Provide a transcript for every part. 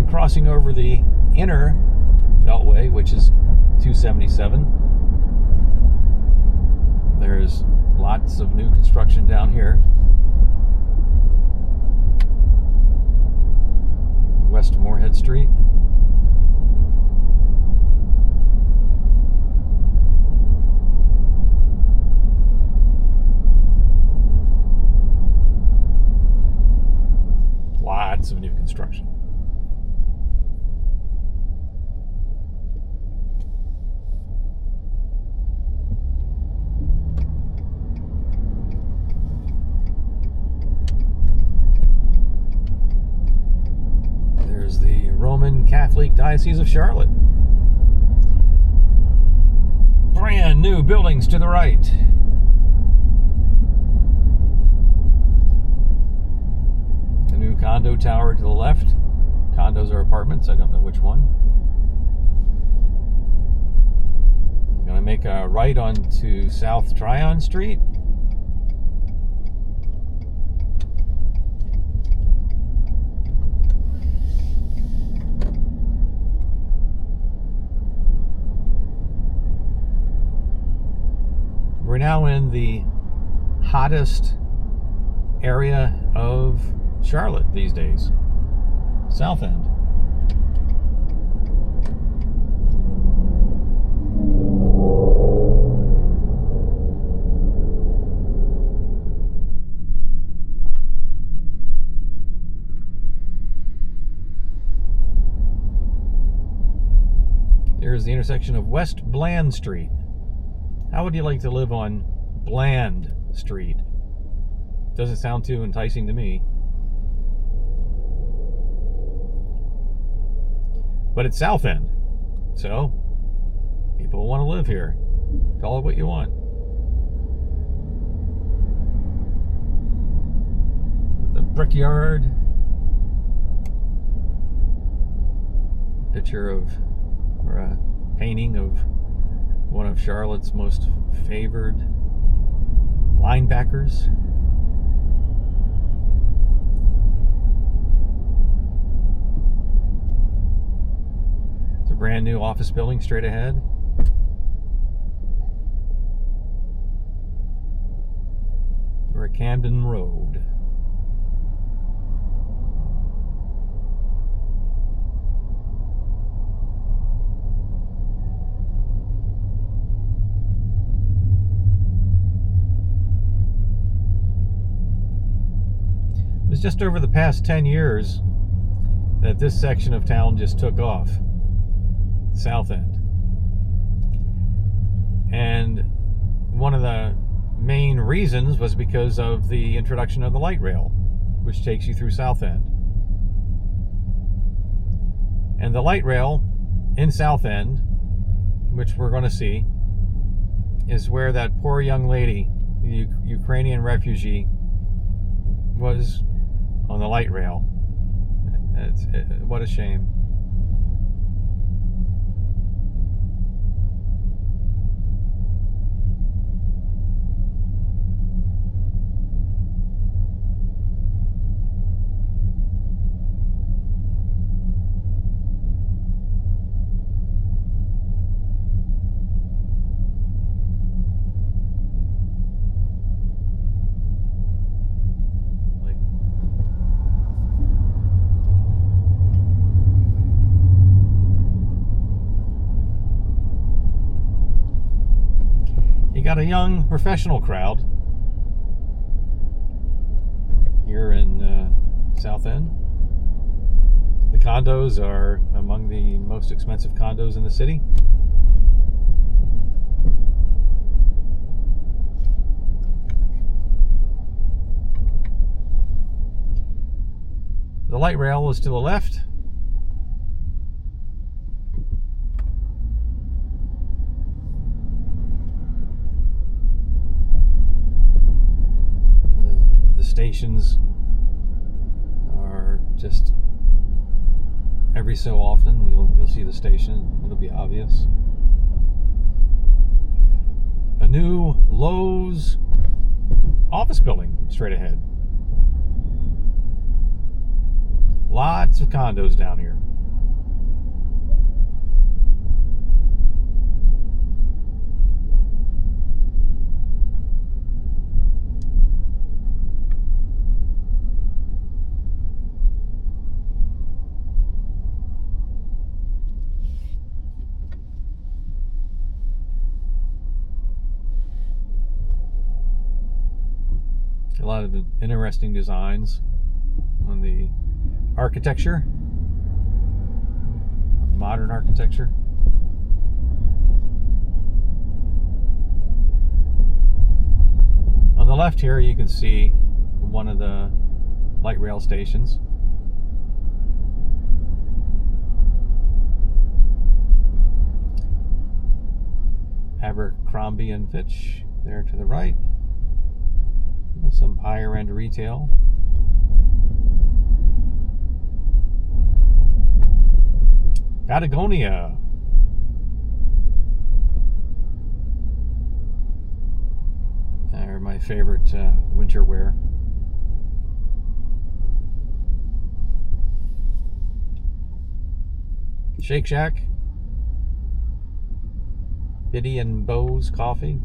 I'm crossing over the inner beltway, which is 277. There's lots of new construction down here. West Moorhead Street. Lots of new construction. There's the Roman Catholic Diocese of Charlotte. Brand new buildings to the right. The new condo tower to the left. Condos are apartments, I don't know which one. I'm going to make a right onto South Tryon Street. We're now in the hottest area of Charlotte these days, South End. There's the intersection of West Bland Street. How would you like to live on Bland Street? Doesn't sound too enticing to me. But it's South End, so people want to live here. Call it what you want. The Brickyard. Picture of, or a painting of one of Charlotte's most favored linebackers. It's a brand new office building straight ahead. We're at Camden Road. It was just over the past 10 years that this section of town just took off, South End. And one of the main reasons was because of the introduction of the light rail, which takes you through South End. And the light rail in South End, which we're going to see, is where that poor young lady, the Ukrainian refugee, was on the light rail. What a shame. You got a young professional crowd here in South End. The condos are among the most expensive condos in the city. The light rail is to the left. Stations are just every so often you'll see the station. It'll be obvious. A new Lowe's office building straight ahead. Lots of condos down here. A lot of interesting designs on the architecture, modern architecture. On the left here, you can see one of the light rail stations. Abercrombie and Fitch there to the right. Some higher end retail. Patagonia. They're my favorite winter wear. Shake Shack. Biddy and Bo's Coffee.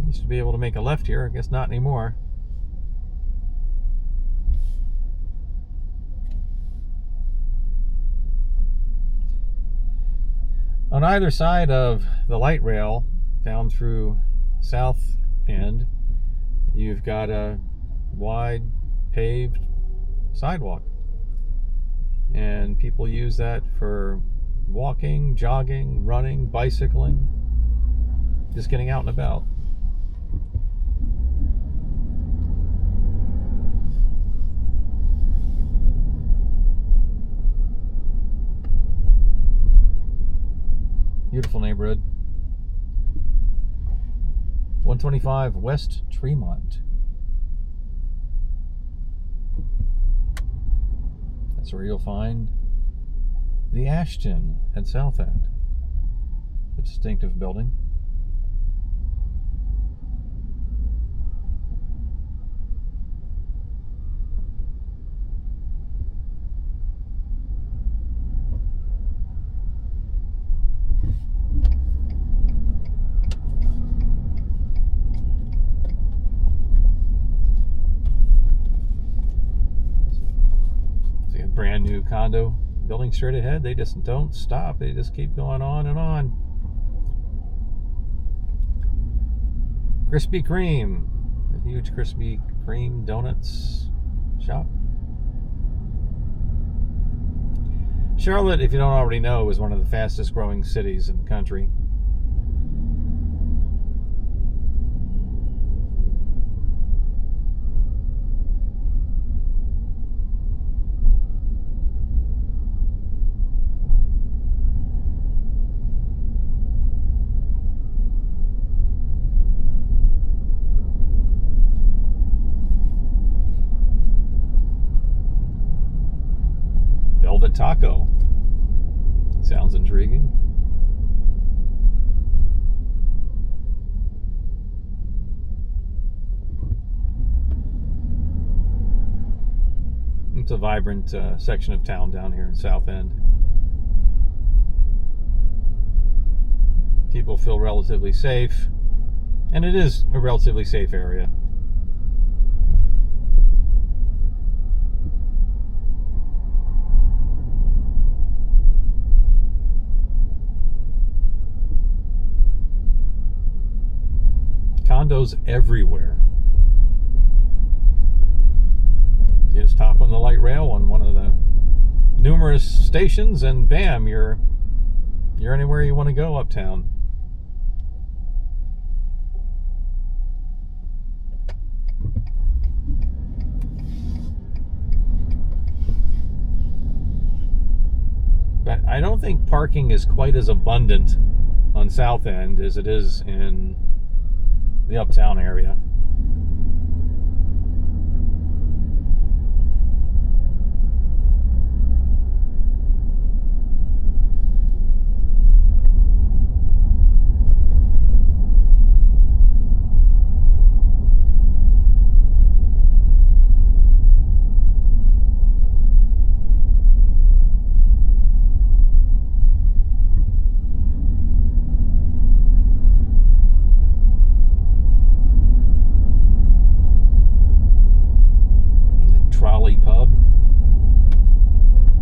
Used to be able to make a left here, I guess not anymore. On either side of the light rail, down through South End, you've got a wide paved sidewalk. And people use that for walking, jogging, running, bicycling, just getting out and about. Beautiful neighborhood. 125 West Tremont. That's where you'll find the Ashton at South End. A distinctive building. Brand new condo building straight ahead. They just don't stop. They just keep going on and on. Krispy Kreme, a huge Krispy Kreme donuts shop. Charlotte, if you don't already know, is one of the fastest growing cities in the country. Velvet Taco. Sounds intriguing. It's a vibrant section of town down here in South End. People feel relatively safe, and it is a relatively safe area. Condos everywhere. You just hop on the light rail on one of the numerous stations, and bam, you're anywhere you want to go uptown. But I don't think parking is quite as abundant on South End as it is in the Uptown area.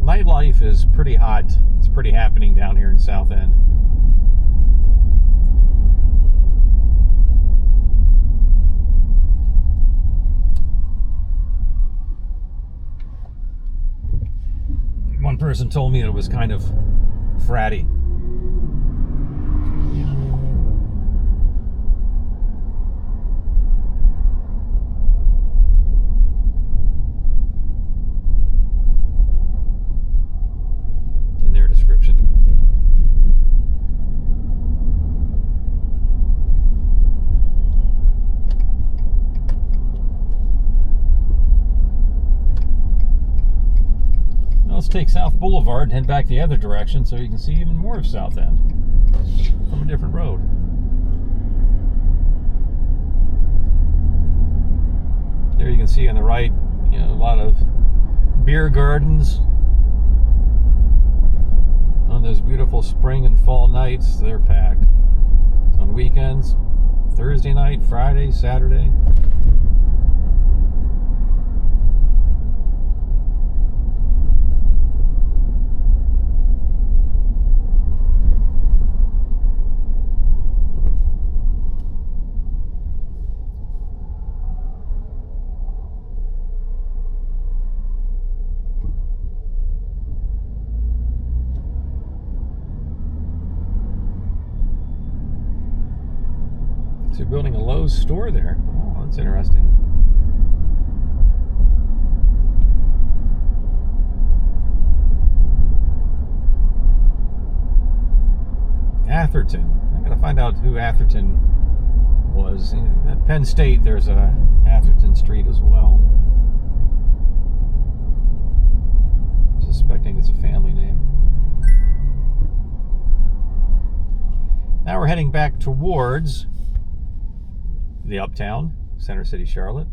Nightlife is pretty hot. It's pretty happening down here in South End. person told me it was kind of fratty. In their description. Let's take South Boulevard and head back the other direction so you can see even more of South End from a different road. There you can see on the right, a lot of beer gardens on those beautiful spring and fall nights. They're packed. On weekends, Thursday night, Friday, Saturday. So you're building a Lowe's store there. Oh, that's interesting. Atherton. I gotta find out who Atherton was. At Penn State, there's a Atherton Street as well. Suspecting it's a family name. Now we're heading back towards the Uptown, Center City, Charlotte.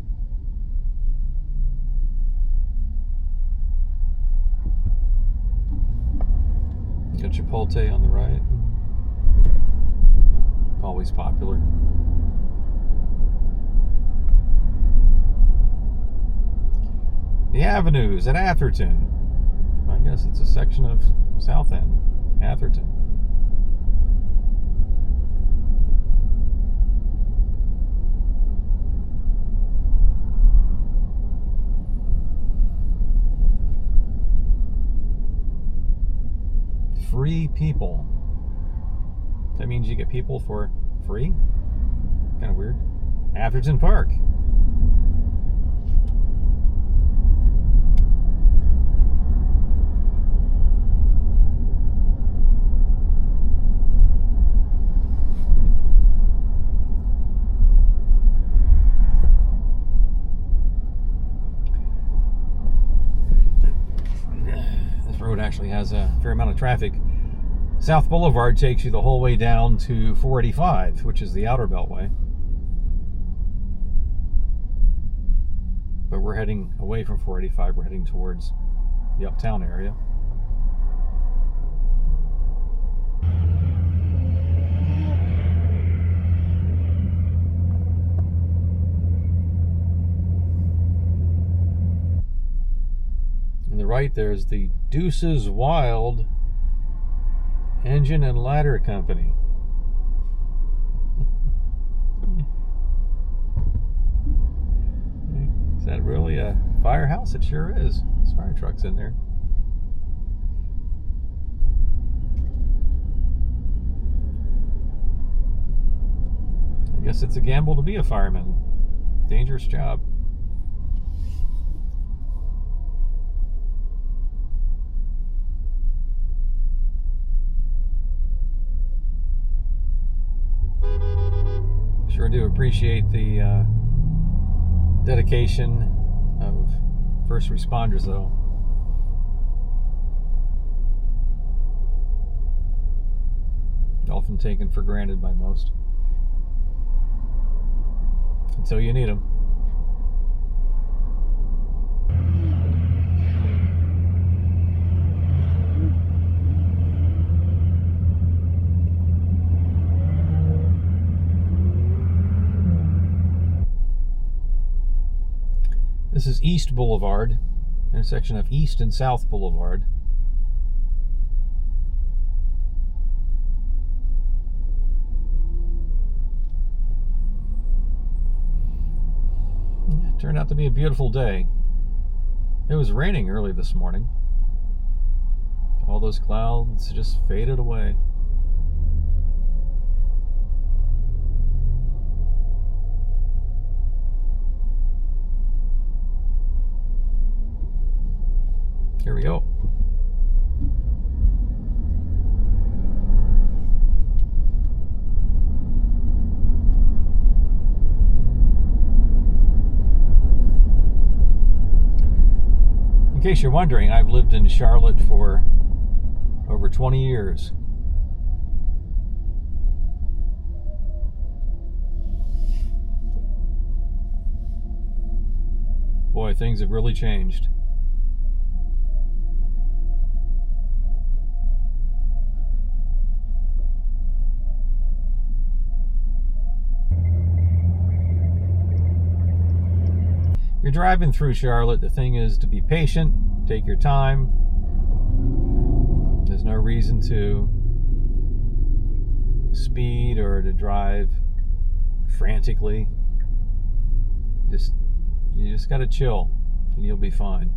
Got Chipotle on the right. Always popular. The Avenues at Atherton. I guess it's a section of South End, Atherton. Free people. That means you get people for free? Kind of weird. Atherton Park. This road actually has a fair amount of traffic. South Boulevard takes you the whole way down to 485, which is the outer beltway. But we're heading away from 485. We're heading towards the Uptown area. On the right, there's the Deuces Wild Engine and Ladder Company. Is that really a firehouse? It sure is. There's fire trucks in there. I guess it's a gamble to be a fireman. Dangerous job. Sure do appreciate the dedication of first responders, though. Often taken for granted by most. Until you need them. This is East Boulevard, intersection of East and South Boulevard. It turned out to be a beautiful day. It was raining early this morning. All those clouds just faded away. Here we go. In case you're wondering, I've lived in Charlotte for over 20 years. Boy, things have really changed. You're driving through Charlotte, the thing is to be patient, take your time. There's no reason to speed or to drive frantically. You just gotta chill and you'll be fine.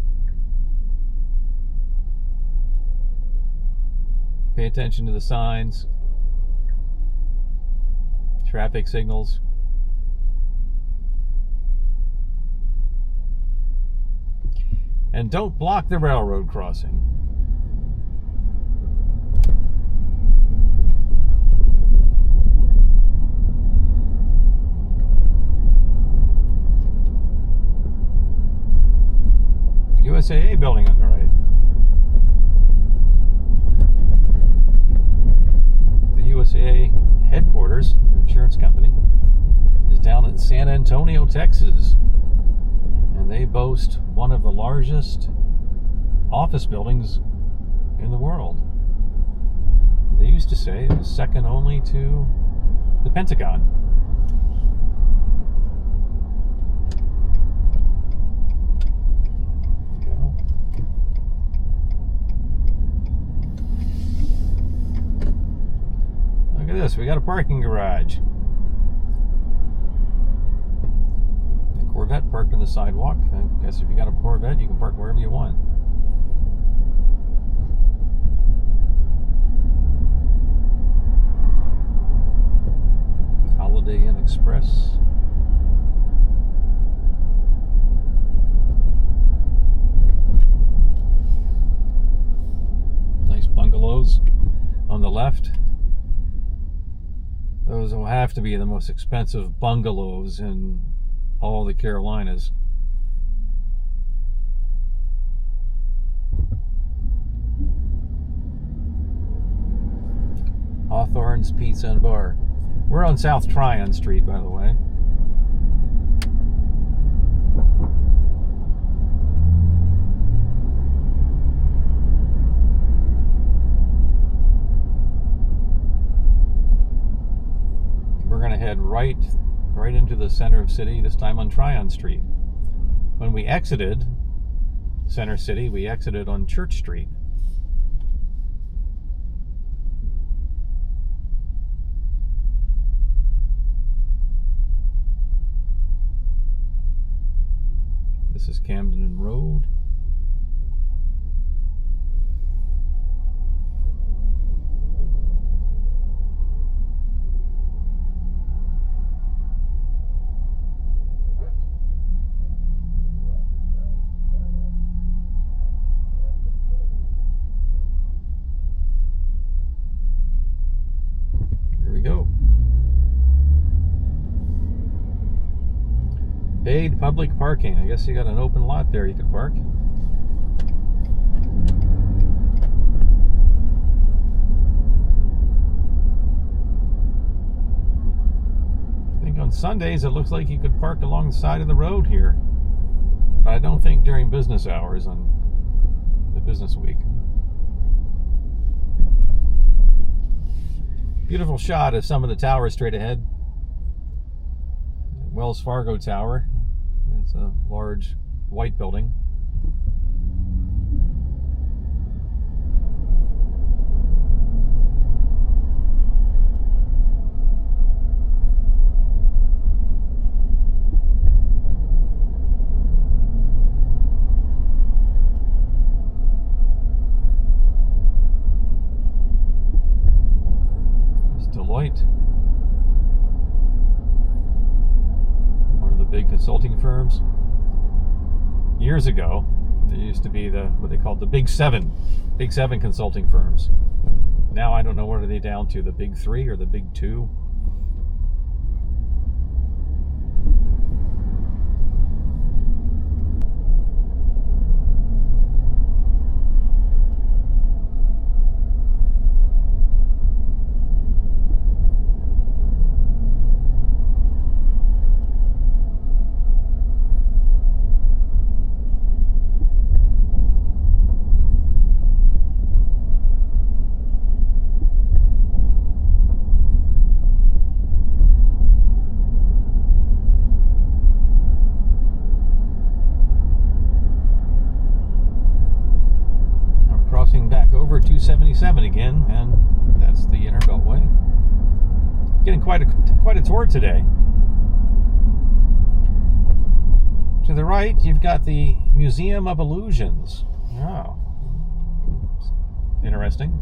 Pay attention to the signs, traffic signals. And don't block the railroad crossing. USAA building on the right. The USAA headquarters, an insurance company, is down in San Antonio, Texas. And they boast one of the largest office buildings in the world. They used to say it was second only to the Pentagon. Look at this, we got a parking garage. Corvette parked on the sidewalk. I guess if you got a Corvette, you can park wherever you want. Holiday Inn Express. Nice bungalows on the left. Those will have to be the most expensive bungalows in all the Carolinas. Hawthorne's Pizza and Bar. We're on South Tryon Street, by the way. We're going to head right into the center of city, this time on Tryon Street. When we exited Center City, we exited on Church Street. This is Camden Road. Paid public parking. I guess you got an open lot there you could park. I think on Sundays it looks like you could park along the side of the road here. But I don't think during business hours on the business week. Beautiful shot of some of the towers straight ahead. Wells Fargo Tower. It's a large white building. Deloitte. One of the big consulting firms. Years ago, there used to be what they called the Big Seven consulting firms. Now I don't know, what are they down to, the Big Three or the Big Two? Back over 277 again, and that's the Inner Beltway. Getting quite a tour today. To the right, you've got the Museum of Illusions. Oh, interesting.